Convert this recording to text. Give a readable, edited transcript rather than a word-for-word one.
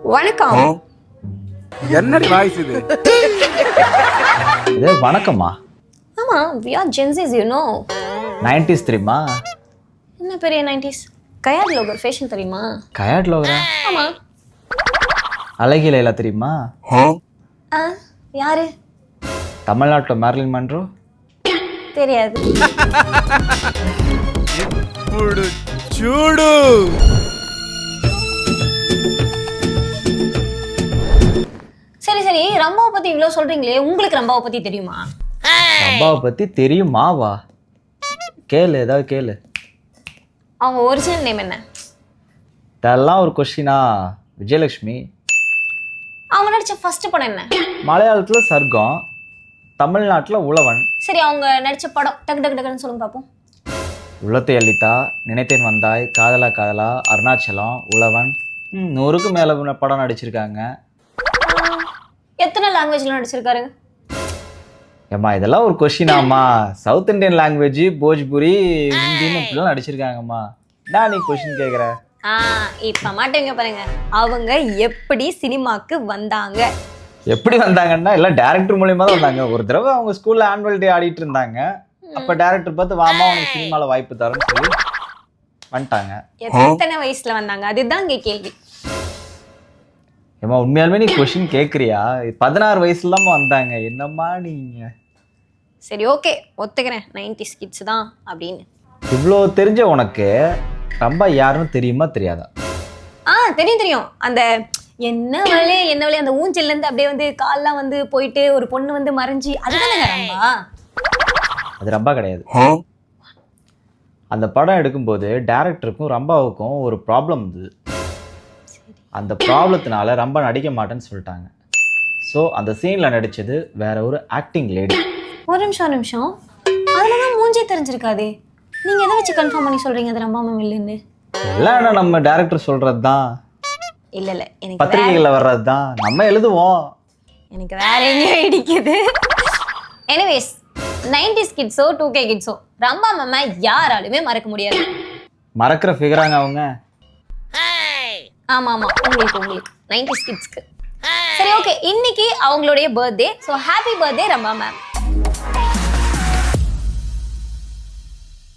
வணக்கம். என்னடி வாய்ஸ் இது? இது வணக்கம்மா. ஆமா, we are Gen Zs, you know. 90s தெரியுமா? என்ன பெரிய 90s? கயாட் லோகர் ஃபேஷன் தெரியுமா? கயாட் லோகரா? ஆமா. அழகி லைலா தெரியுமா? யாரு? தமிழ்நாட்டில் மேர்லின் மன்றோ? தெரியாது. ఇప్పుడు చూడు. சரி சரி, ரம்பாவை பத்தி இவ்வளவு சொல்றீங்களே, உங்களுக்கு ரம்பாவை பத்தி தெரியுமா? ரம்பாவை பத்தி தெரியுமாவா? கேளு, ஏதாவது கேளு. அவங்க ஒரிஜினல் நேம் என்ன? இதெல்லாம் ஒரு கொஸ்டினா? விஜயலட்சுமி. அவங்க நடிச்ச ஃபர்ஸ்ட் படம் என்ன? மலையாளத்தில் சர்க்கம், தமிழ்நாட்டில் உழவன். சரி, அவங்க நடிச்ச படம் டக்கு டக்கு டக்குன்னு சொல்லுங்க பாப்போம். உள்ளத்தை அள்ளித்தா, நினைத்தேன் வந்தாய், காதலா காதலா, அருணாச்சலம், உழவன். 100க்கு மேலே படம் நடிச்சிருக்காங்க. எத்தனை லாங்குவேஜ்ல நடிச்சிருக்காரு? ஏம்மா இதெல்லாம் ஒரு கொஸ்டினாம்மா? சவுத் இண்டியன் லாங்குவேஜ், போஜ்புரி, ஹிந்தின்னு இப்படிலாம் நடிச்சிருக்காங்கம்மா. நான் நீ கொஸ்டின் கேட்குற? இப்ப மாட்டேங்க பாருங்க. அவங்க எப்படி சினிமாக்கு வந்தாங்க? எப்படி வந்தாங்கன்னா எல்லாம் டேரக்டர் மூலியமா தான் வந்தாங்க. ஒரு தடவை அவங்க ஸ்கூல்ல ஆனுவல் டே ஆடிட்டு இருந்தாங்க. அப்ப டேரக்டர் பார்த்து வாமா உனக்கு சினிமால வாய்ப்பு தரேன்னு சொல்லி வந்துட்டாங்க. எத்தனை வயசுல வந்தாங்க? அதுதான் இங்க கேள்வி. ஏம்மா உண்மையாலுமே நீ கொஸ்டின் கேட்குறியா? 16 வயசுலாமா வந்தாங்க? என்னம்மா நீங்க? சரி ஓகே, ஒத்துக்கிறேன் 90s கிட்ஸ் தான் அப்படின்னு. இவ்வளோ தெரிஞ்ச உனக்கு ரம்பா யாருன்னு தெரியுமா தெரியாதா? தெரியும் தெரியும். அந்த என்ன வழி அந்த ஊஞ்சல்ல இருந்து அப்படியே வந்து கால்லாம் வந்து போயிட்டு ஒரு பொண்ணு வந்து மறைஞ்சி, அதுதானே ரம்பா? அது ரம்பா கிடையாது. அந்த படம் எடுக்கும்போது டேரக்டருக்கும் ரம்பாவுக்கும் ஒரு ப்ராப்ளம் இருந்தது. அந்த ப்ராப்ளத்தினால ரம்பா நடிக்க மாட்டேன்னு சொல்லிட்டாங்க. ஸோ அந்த சீனில் நடித்தது வேற ஒரு ஆக்டிங் லேடி. ஒரு நிமிஷம், அதில் தான் மூஞ்சே தெரிஞ்சிருக்காதே. நீங்கள் எதை வச்சு கன்ஃபார்ம் பண்ணி சொல்கிறீங்க அது ரம்பா மேம் இல்லைன்னு? எல்லாம் நம்ம டேரக்டர் சொல்கிறது தான். இல்லை எனக்கு பத்திரிகைகளில் வர்றது தான் நம்ம எழுதுவோம். எனக்கு வேற எங்கேயோ இடிக்குது. எனிவேஸ், 90s கிட்ஸோ 2K கிட்ஸோ ரம்பா மேம் யாராலுமே மறக்க முடியாது. மறக்கிற ஃபிகராங்க அவங்க. ஆமா உங்களுக்கு 90s கிட்ஸ்க்கு. சரி ஓகே, இன்னைக்கு அவங்களுடைய birthday. So happy birthday Rambha ma'am.